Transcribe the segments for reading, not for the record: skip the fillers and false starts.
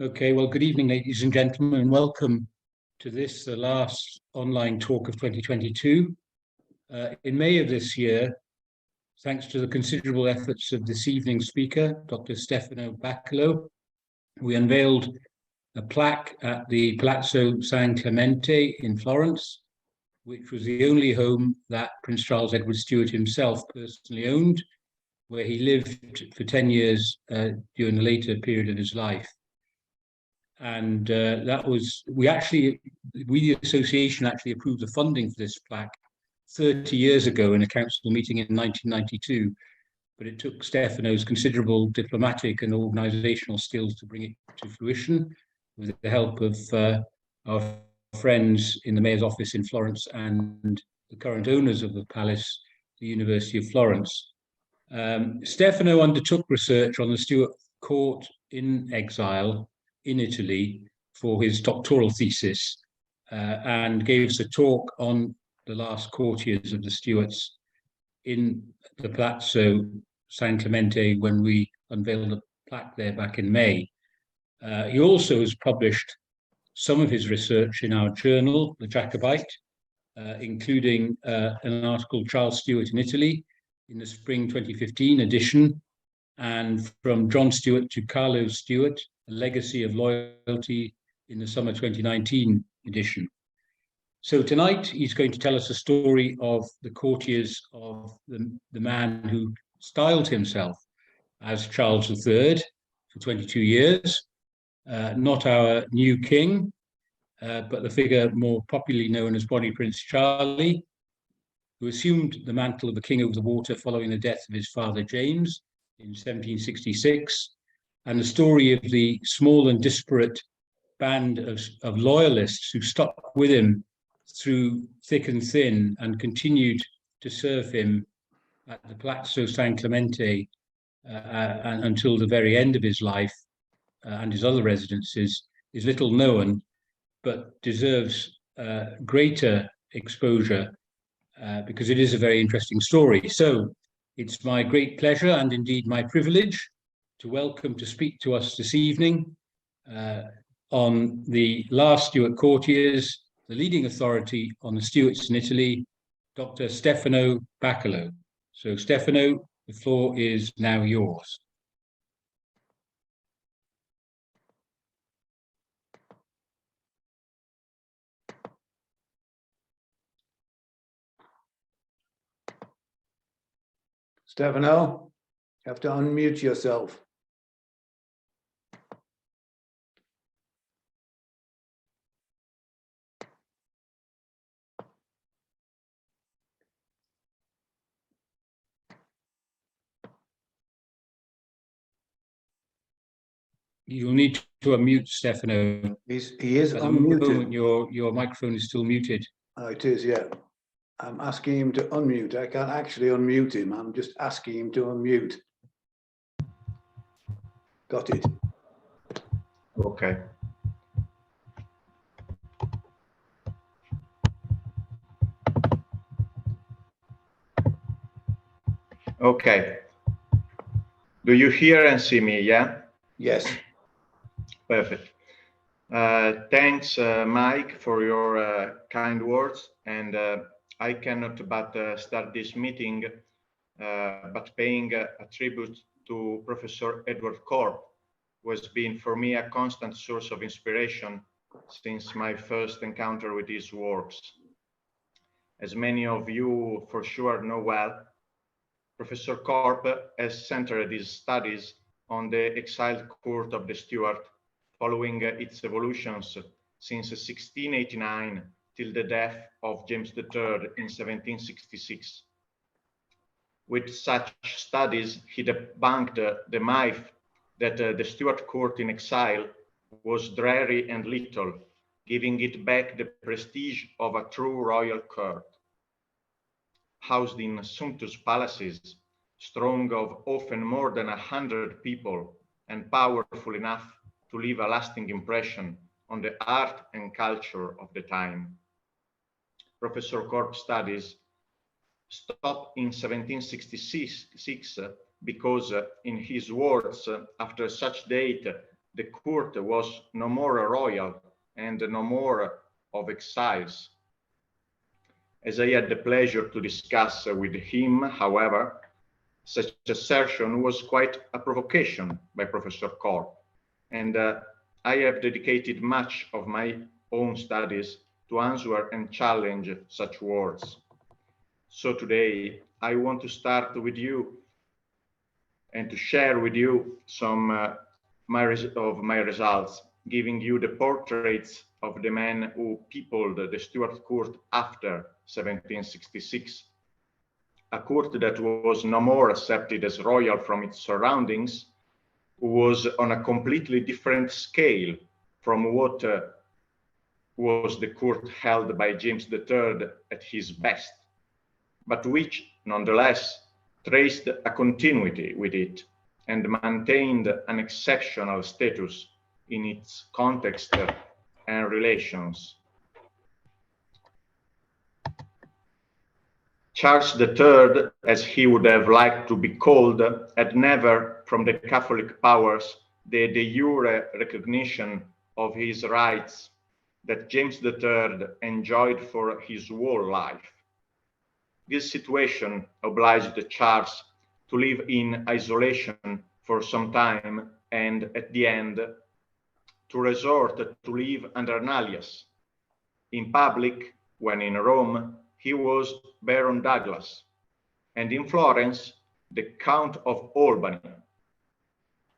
Okay, well, good evening, ladies and gentlemen, and welcome to this, the last online talk of 2022. In May of this year, thanks to the considerable efforts of this evening's speaker, Dr. Stefano Baccolo, we unveiled a plaque at the Palazzo San Clemente in Florence, which was the only home that Prince Charles Edward Stuart himself personally owned, where he lived for 10 years during the later period of his life. And that was, we the association actually approved the funding for this plaque 30 years ago in a council meeting in 1992, but it took Stefano's considerable diplomatic and organizational skills to bring it to fruition with the help of our friends in the mayor's office in Florence and the current owners of the palace, the University of Florence. Stefano undertook research on the Stuart court in exile in Italy for his doctoral thesis and gave us a talk on the last courtiers of the Stuarts in the Palazzo San Clemente when we unveiled a plaque there back in May. He also has published some of his research in our journal, The Jacobite, including an article, Charles Stuart in Italy, in the spring 2015 edition, and From John Stuart to Carlo Stuart, A Legacy of Loyalty, in the summer 2019 edition. So tonight he's going to tell us a story of the courtiers of the man who styled himself as Charles III for 22 years, not our new king, but the figure more popularly known as Bonnie Prince Charlie, who assumed the mantle of the King over the Water following the death of his father James in 1766, and the story of the small and disparate band of loyalists who stuck with him through thick and thin and continued to serve him at the Palazzo San Clemente until the very end of his life and his other residences, is little known, but deserves greater exposure because it is a very interesting story. So it's my great pleasure and indeed my privilege to speak to us this evening on the last Stuart courtiers, the leading authority on the Stuarts in Italy, Dr. Stefano Baccolo. So Stefano, the floor is now yours. Stefano, you have to unmute yourself. You'll need to unmute Stefano. He is At the unmuted. moment, your microphone is still muted. Oh, it is, yeah. I'm asking him to unmute. I can't actually unmute him. I'm just asking him to unmute. Got it. Okay. Okay. Do you hear and see me, yeah? Yes. Perfect. Thanks, Mike, for your kind words. And I cannot but start this meeting but paying a tribute to Professor Edward Corp, who has been for me a constant source of inspiration since my first encounter with his works. As many of you for sure know well, Professor Corp has centered his studies on the exiled court of the Stuart, following its evolutions since 1689 till the death of James III in 1766. With such studies, he debunked the myth that the Stuart court in exile was dreary and little, giving it back the prestige of a true royal court. Housed in sumptuous palaces, strong of often more than 100 people and powerful enough to leave a lasting impression on the art and culture of the time. Professor Corp's studies stopped in 1766 because, in his words, after such date, the court was no more royal and no more of exiles. As I had the pleasure to discuss with him, however, such assertion was quite a provocation by Professor Coll, and I have dedicated much of my own studies to answer and challenge such words. So today, I want to start with you and to share with you some of my results, giving you the portraits of the men who peopled the Stuart court after 1766, a court that was no more accepted as royal from its surroundings, who was on a completely different scale from what was the court held by James III at his best, but which nonetheless traced a continuity with it and maintained an exceptional status in its context and relations. Charles III, as he would have liked to be called, had never, from the Catholic powers, the de jure recognition of his rights that James III enjoyed for his whole life. This situation obliged Charles to live in isolation for some time and, at the end, to resort to live under an alias. In public, when in Rome, he was Baron Douglas, and in Florence, the Count of Albany.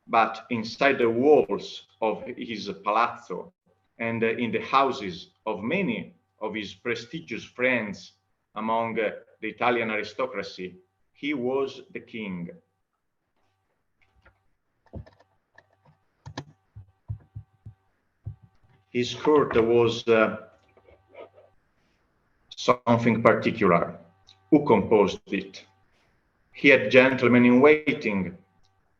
But inside the walls of his palazzo and in the houses of many of his prestigious friends among the Italian aristocracy, he was the king. His court was something particular. Who composed it? He had gentlemen in waiting,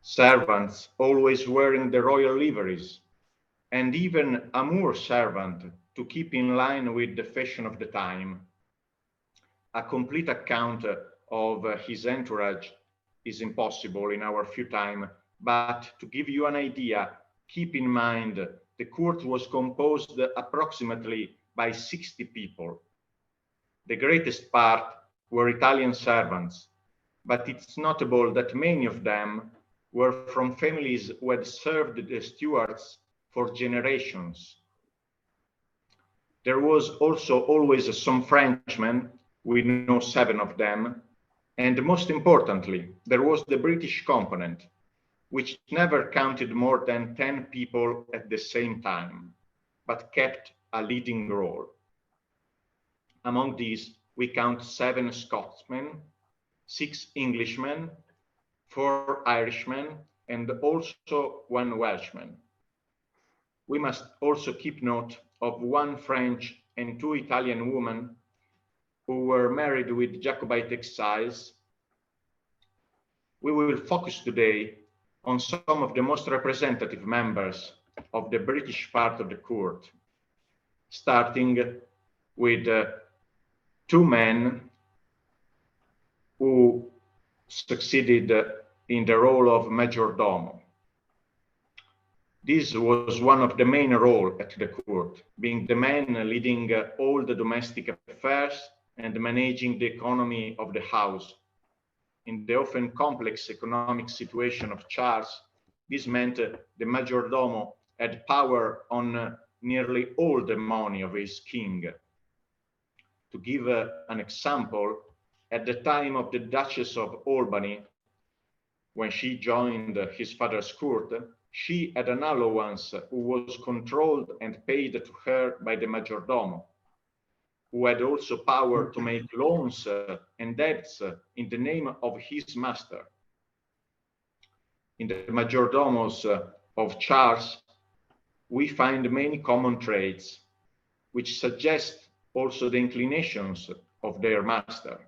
servants always wearing the royal liveries, and even a Moor servant to keep in line with the fashion of the time. A complete account of his entourage is impossible in our few time, but to give you an idea, keep in mind the court was composed approximately by 60 people. The greatest part were Italian servants, but it's notable that many of them were from families who had served the Stuarts for generations. There was also always some Frenchmen, we know 7 of them, and most importantly, there was the British component, which never counted more than 10 people at the same time, but kept a leading role. Among these, we count 7 Scotsmen, 6 Englishmen, 4 Irishmen, and also 1 Welshman. We must also keep note of 1 French and 2 Italian women who were married with Jacobite exiles. We will focus today on some of the most representative members of the British part of the court, starting with 2 men who succeeded in the role of Majordomo. This was one of the main roles at the court, being the man leading all the domestic affairs and managing the economy of the house. In the often complex economic situation of Charles, this meant the Majordomo had power on nearly all the money of his king. To give an example, at the time of the Duchess of Albany, when she joined his father's court, she had an allowance who was controlled and paid to her by the Majordomo, who had also power to make loans and debts in the name of his master. In the Majordomos of Charles, we find many common traits, which suggest also the inclinations of their master.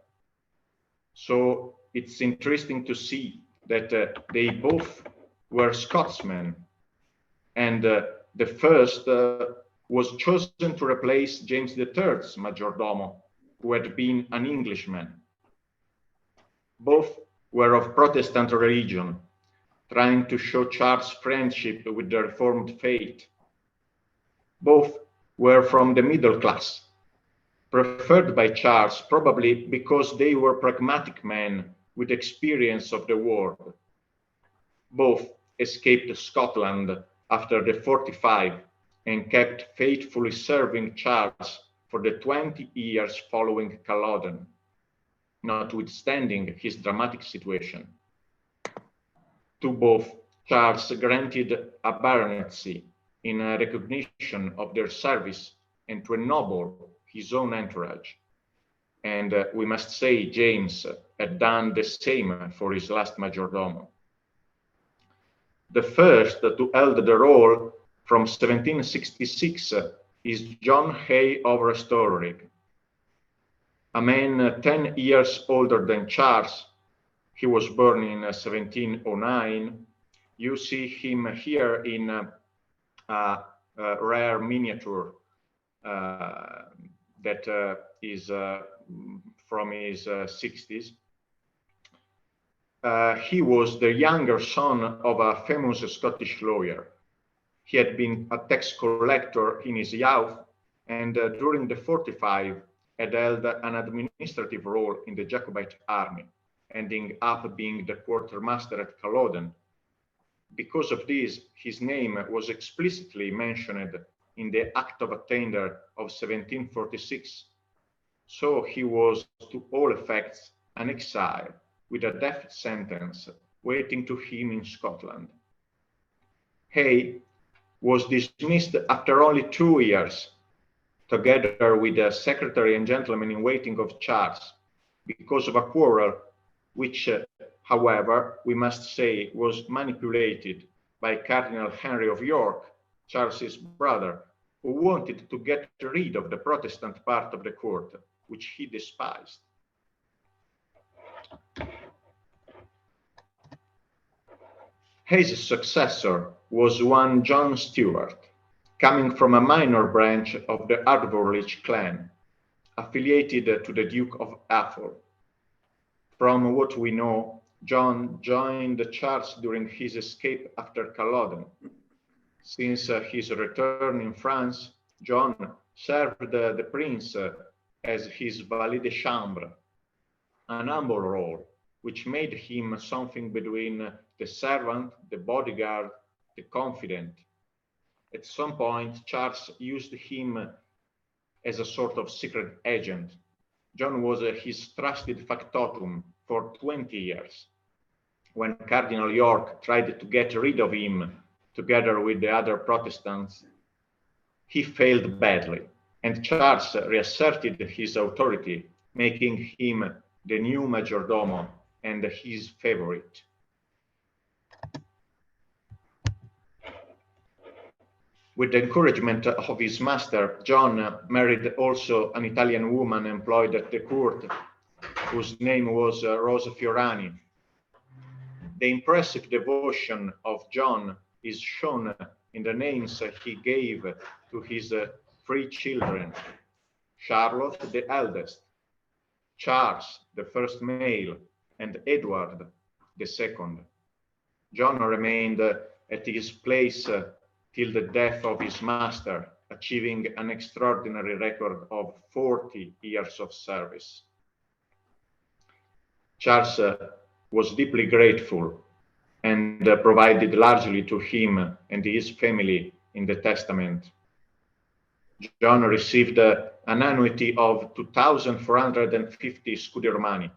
So it's interesting to see that they both were Scotsmen, and the first was chosen to replace James III's Majordomo, who had been an Englishman. Both were of Protestant religion, trying to show Charles' friendship with the Reformed faith. Both were from the middle class, preferred by Charles probably because they were pragmatic men with experience of the world. Both escaped Scotland after the 45 and kept faithfully serving Charles for the 20 years following Culloden, notwithstanding his dramatic situation. To both, Charles granted a baronetcy in recognition of their service and to ennoble his own entourage. And we must say James had done the same for his last majordomo. The first to hold the role from 1766 is John Hay of Restalrig, a man 10 years older than Charles. He was born in 1709. You see him here in a rare miniature that is from his 60s. He was the younger son of a famous Scottish lawyer. He had been a tax collector in his youth, and during the 45 had held an administrative role in the Jacobite army, ending up being the quartermaster at Culloden. Because of this, his name was explicitly mentioned in the Act of Attainder of 1746. So he was, to all effects, an exile with a death sentence waiting to him in Scotland. Hay was dismissed after only 2 years, together with the secretary and gentleman in waiting of Charles, because of a quarrel which, however, we must say was manipulated by Cardinal Henry of York, Charles's brother, who wanted to get rid of the Protestant part of the court, which he despised. Hay's successor was one John Steuart, coming from a minor branch of the Ardvorlich clan, affiliated to the Duke of Atholl. From what we know, John joined Charles during his escape after Culloden. Since his return in France, John served the prince as his valet de chambre, an humble role which made him something between the servant, the bodyguard, the confidant. At some point, Charles used him as a sort of secret agent. John was his trusted factotum for 20 years. When Cardinal York tried to get rid of him, together with the other Protestants, he failed badly, and Charles reasserted his authority, making him the new majordomo and his favorite. With the encouragement of his master, John married also an Italian woman employed at the court, whose name was Rosa Fiorani. The impressive devotion of John is shown in the names he gave to his 3 children: Charlotte, the eldest, Charles, the first male, and Edward, the second. John remained at his place till the death of his master, achieving an extraordinary record of 40 years of service. Charles was deeply grateful and provided largely to him and his family in the testament. John received an annuity of 2,450 scudi romani,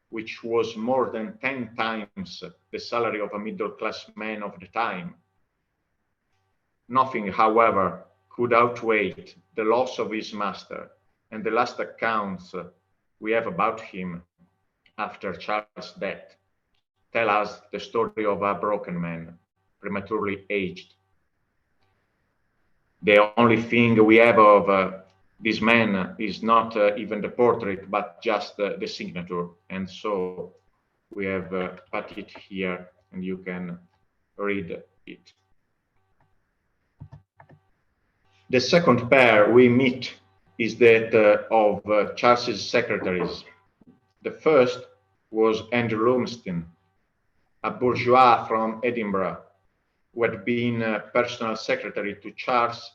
which was more than 10 times the salary of a middle-class man of the time. Nothing, however, could outweigh the loss of his master, and the last accounts we have about him after Charles' death tell us the story of a broken man, prematurely aged. The only thing we have of this man is not even the portrait, but just the signature. And so we have put it here, and you can read it. The second pair we meet is that of Charles's secretaries. The first was Andrew Lumisden, a bourgeois from Edinburgh, who had been personal secretary to Charles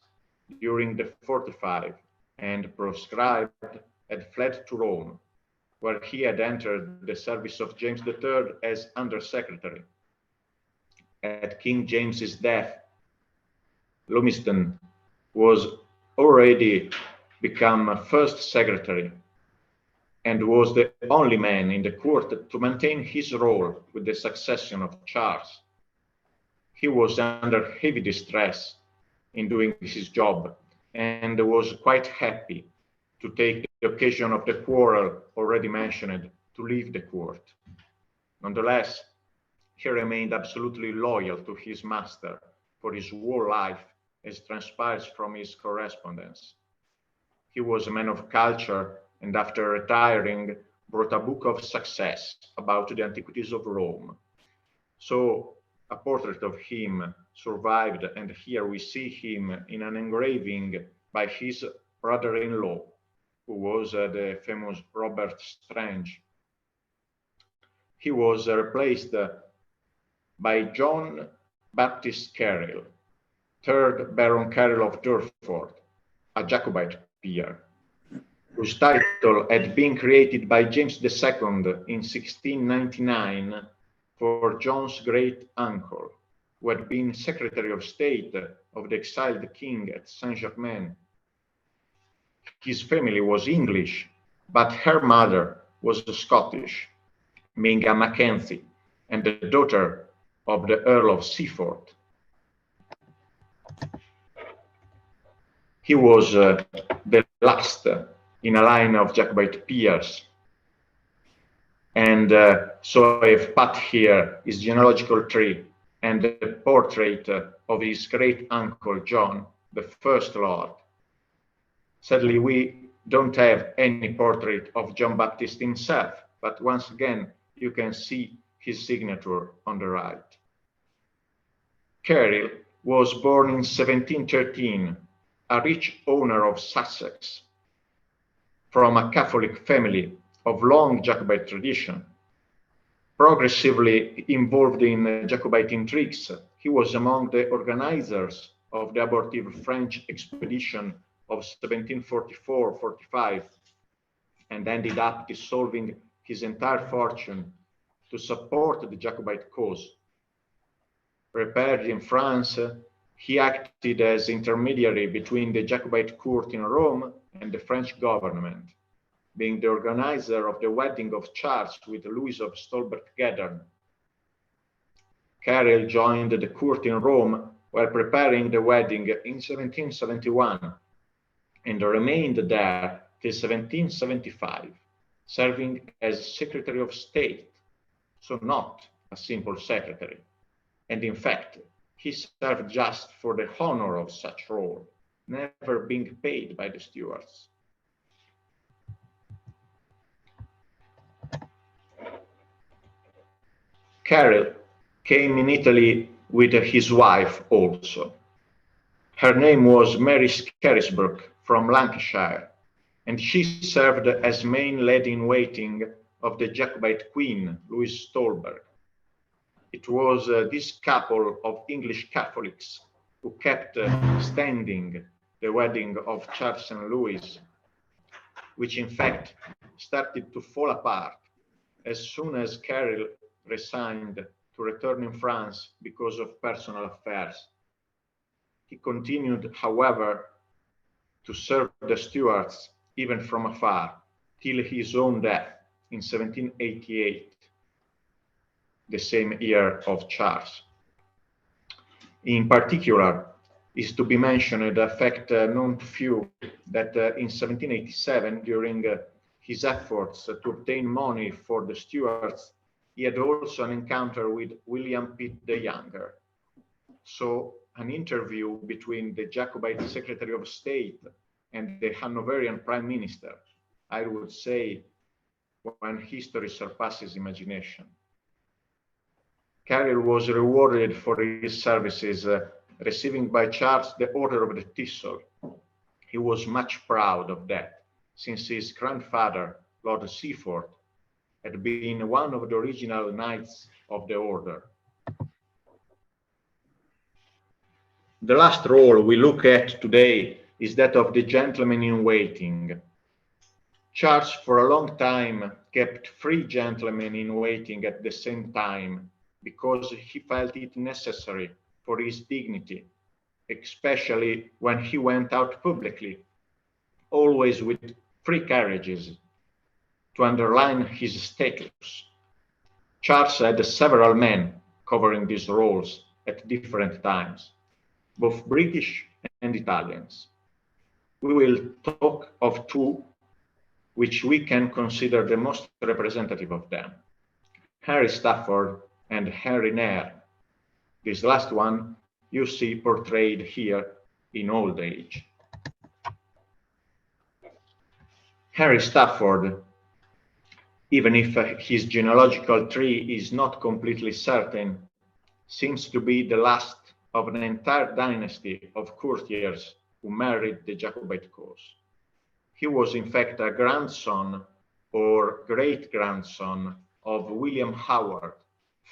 during the 45 and proscribed, had fled to Rome, where he had entered the service of James III as under-secretary. At King James's death, Lumisden was already become first secretary and was the only man in the court to maintain his role with the succession of Charles. He was under heavy distress in doing his job and was quite happy to take the occasion of the quarrel already mentioned to leave the court. Nonetheless, he remained absolutely loyal to his master for his whole life, as transpires from his correspondence. He was a man of culture, and after retiring, wrote a book of success about the antiquities of Rome. So a portrait of him survived, and here we see him in an engraving by his brother-in-law, who was the famous Robert Strange. He was replaced by John Baptist Caryll, 3rd Baron Caryll of Durford, a Jacobite peer, whose title had been created by James II in 1699 for John's great uncle, who had been Secretary of State of the exiled king at Saint-Germain. His family was English, but her mother was Scottish, being a Mackenzie and the daughter of the Earl of Seaford. He was the last in a line of Jacobite peers. And so I've put here his genealogical tree and the portrait of his great uncle John, the First Lord. Sadly, we don't have any portrait of John Baptist himself, but once again, you can see his signature on the right. Caryll was born in 1713, a rich owner of Sussex, from a Catholic family of long Jacobite tradition. Progressively involved in Jacobite intrigues, he was among the organizers of the abortive French expedition of 1744-45 and ended up dissolving his entire fortune to support the Jacobite cause. Repaired in France, he acted as intermediary between the Jacobite court in Rome and the French government, being the organizer of the wedding of Charles with Louis of Stolberg-Gedern. Caryll joined the court in Rome while preparing the wedding in 1771 and remained there till 1775, serving as Secretary of State, so not a simple secretary. And in fact, he served just for the honor of such role, never being paid by the Stuarts. Caryll came in Italy with his wife also. Her name was Mary Scarisbrooke from Lancashire, and she served as main lady-in-waiting of the Jacobite queen, Louise Stolberg. It was this couple of English Catholics who kept standing the wedding of Charles and Louise, which in fact started to fall apart as soon as Caryll resigned to return in France because of personal affairs. He continued, however, to serve the Stuarts even from afar till his own death in 1788, the same year of Charles. In particular, is to be mentioned the fact known to few that in 1787, during his efforts to obtain money for the Stuarts, he had also an encounter with William Pitt the Younger. So an interview between the Jacobite Secretary of State and the Hanoverian Prime Minister, I would say, when history surpasses imagination. Caryll was rewarded for his services, receiving by Charles the Order of the Thistle. He was much proud of that, since his grandfather, Lord Seaford, had been one of the original knights of the order. The last role we look at today is that of the gentleman in waiting. Charles for a long time kept 3 gentlemen in waiting at the same time because he felt it necessary for his dignity, especially when he went out publicly, always with 3 carriages, to underline his status. Charles had several men covering these roles at different times, both British and Italians. We will talk of 2 which we can consider the most representative of them, Harry Stafford and Henry Nairn. This last one you see portrayed here in old age. Harry Stafford, even if his genealogical tree is not completely certain, seems to be the last of an entire dynasty of courtiers who married the Jacobite cause. He was in fact a grandson or great-grandson of William Howard,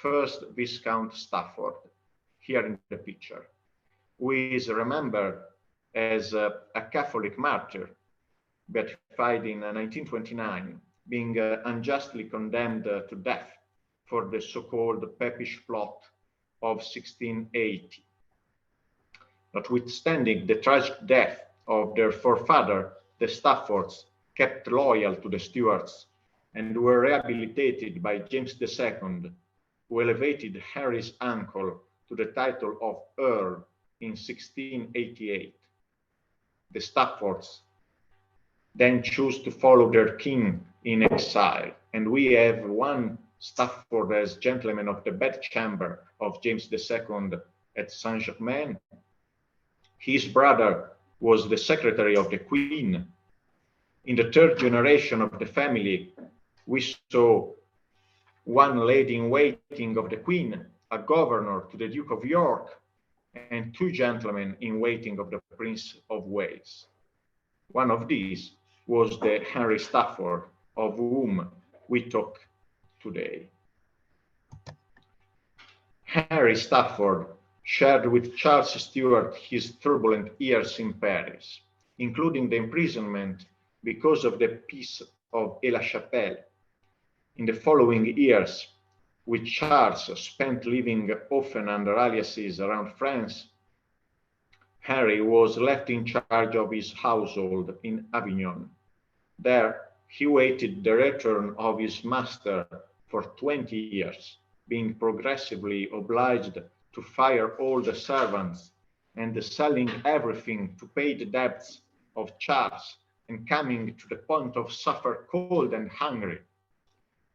1st Viscount Stafford, here in the picture, who is remembered as a Catholic martyr, beatified in 1929, being unjustly condemned to death for the so-called Papish plot of 1680. Notwithstanding the tragic death of their forefather, the Staffords kept loyal to the Stuarts and were rehabilitated by James II, who elevated Harry's uncle to the title of Earl in 1688. The Staffords then chose to follow their king in exile, and we have one Stafford as gentleman of the bedchamber of James II at Saint-Germain. His brother was the secretary of the Queen. In the 3rd generation of the family, we saw one lady in waiting of the Queen, a governor to the Duke of York, and 2 gentlemen in waiting of the Prince of Wales. One of these was the Henry Stafford, of whom we talk today. Henry Stafford shared with Charles Stuart his turbulent years in Paris, including the imprisonment because of the Peace of Aix-la-Chapelle. In the following years, which Charles spent living often under aliases around France, Henry was left in charge of his household in Avignon. There, he waited the return of his master for 20 years, being progressively obliged to fire all the servants and selling everything to pay the debts of Charles, and coming to the point of suffer cold and hungry.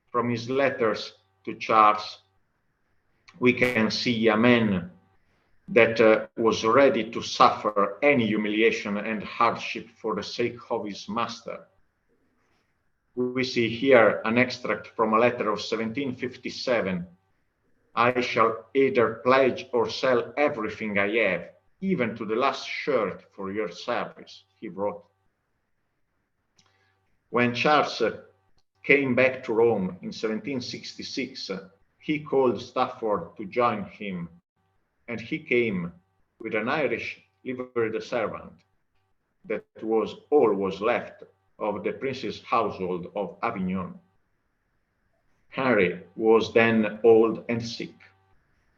From his letters to Charles, we can see a man that was ready to suffer any humiliation and hardship for the sake of his master. We see here an extract from a letter of 1757. I shall either pledge or sell everything I have, even to the last shirt for your service, he wrote. When Charles came back to Rome in 1766, he called Stafford to join him, and he came with an Irish liveried servant. That was all was left of the prince's household of Avignon. Henry was then old and sick,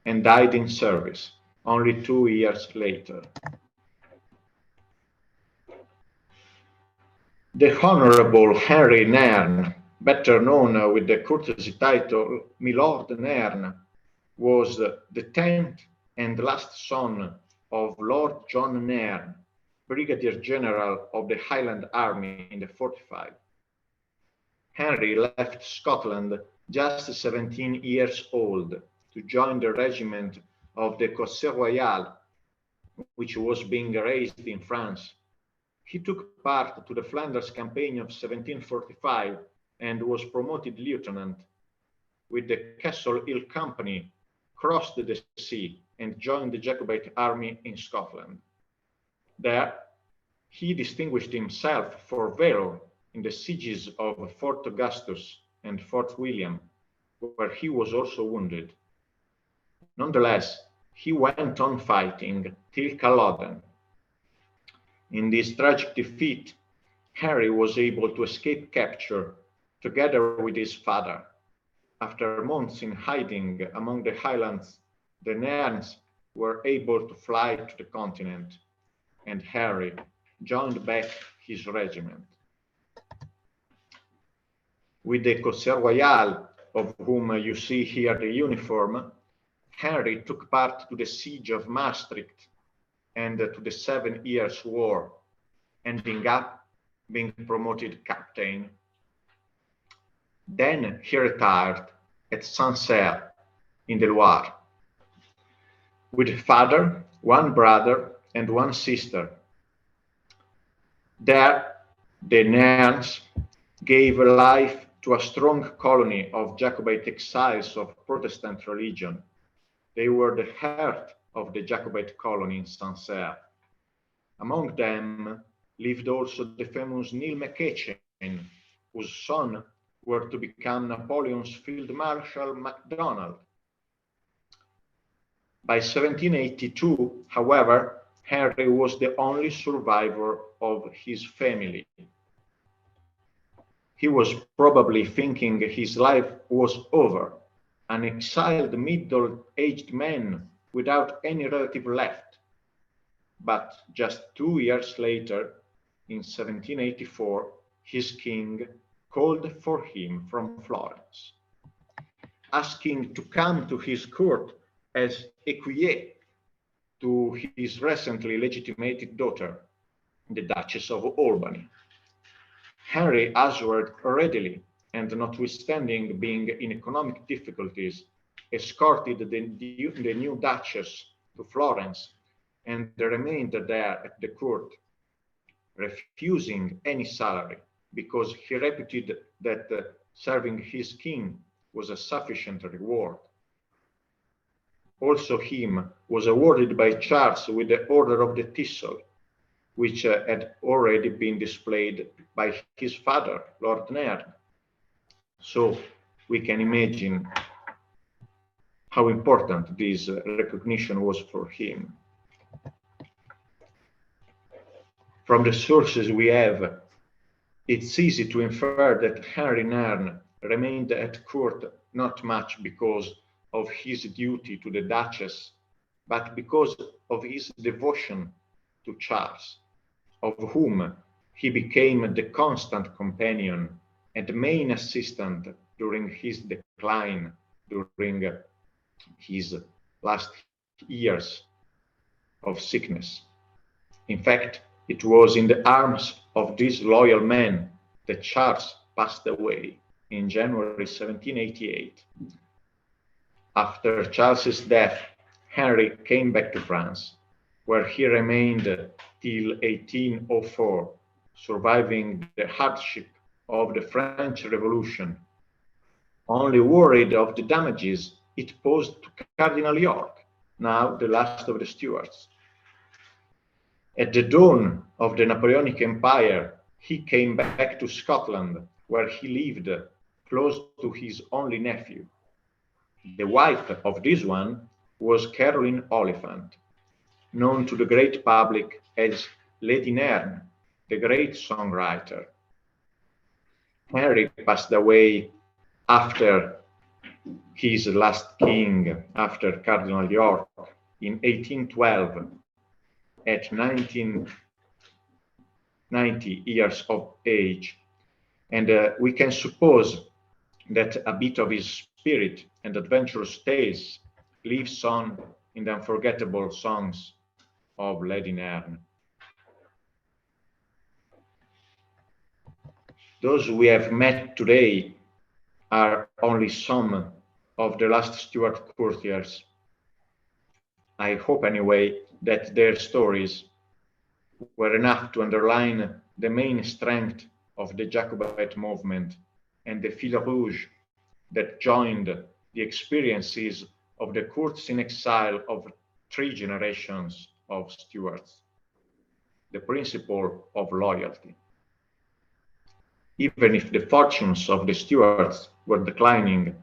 and died in service only 2 years later. The Honourable Henry Nairn, better known with the courtesy title Milord Nairn, was the 10th and last son of Lord John Nairn, Brigadier General of the Highland Army in the 45. Henry left Scotland just 17 years old to join the regiment of the Courtiers Royal, which was being raised in France. He took part to the Flanders campaign of 1745 and was promoted lieutenant. With the Castle Hill Company, crossed the sea and joined the Jacobite army in Scotland. There, he distinguished himself for valor in the sieges of Fort Augustus and Fort William, where he was also wounded. Nonetheless, he went on fighting till Culloden. In this tragic defeat, Henry was able to escape capture together with his father. After months in hiding among the highlands, the Nairns were able to fly to the continent, and Henry joined back his regiment. With the Courtiers Royal, of whom you see here the uniform, Henry took part to the siege of Maastricht and to the 7 Years' War, ending up being promoted captain. Then he retired at Sancerre in the Loire, with a father, 1 brother, and 1 sister. There, the Nairns gave life to a strong colony of Jacobite exiles of Protestant religion. They were the heart of the Jacobite colony in Sancerre. Among them lived also the famous Neil MacEachen, whose son were to become Napoleon's Field Marshal MacDonald. By 1782, however, Henry was the only survivor of his family. He was probably thinking his life was over, an exiled middle-aged man without any relative left. But just 2 years later, in 1784, his king called for him from Florence, asking to come to his court as écuyer to his recently legitimated daughter, the Duchess of Albany. Henry answered readily, and notwithstanding being in economic difficulties, escorted the new Duchess to Florence and remained there at the court, refusing any salary because he reputed that serving his king was a sufficient reward. Also him was awarded by Charles with the Order of the Thistle, which had already been displayed by his father, Lord Nairn. So we can imagine how important this recognition was for him. From the sources we have, it's easy to infer that Henry Nairn remained at court not much because of his duty to the Duchess, but because of his devotion to Charles, of whom he became the constant companion and main assistant during his decline, during his last years of sickness. In fact, it was in the arms of this loyal man that Charles passed away in January 1788. After Charles's death, Henry came back to France, where he remained till 1804, surviving the hardship of the French Revolution, only worried of the damages it posed to Cardinal York, now the last of the Stuarts. At the dawn of the Napoleonic Empire, he came back to Scotland, where he lived close to his only nephew. The wife of this one was Caroline Oliphant, known to the great public as Lady Nairn, the great songwriter. Henry passed away after his last king, after Cardinal York, in 1812, at 90 years of age. And we can suppose that a bit of his spirit and adventurous tales lives on in the unforgettable songs of Lady Nairn. Those we have met today are only some of the last Stuart courtiers. I hope anyway that their stories were enough to underline the main strength of the Jacobite movement and the fil rouge that joined the experiences of the courts in exile of 3 generations of Stuarts, the principle of loyalty. Even if the fortunes of the Stuarts were declining,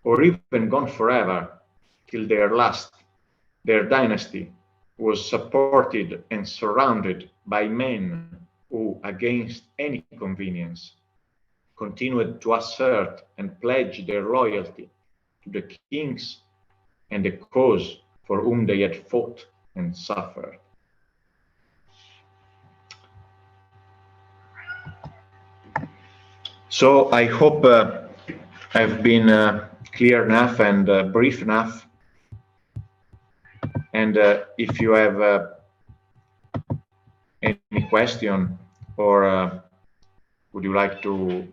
or even gone forever, till their dynasty was supported and surrounded by men who, against any convenience, continued to assert and pledge their loyalty to the kings and the cause for whom they had fought and suffered. So I hope I've been clear enough and brief enough. And if you have any question, or would you like to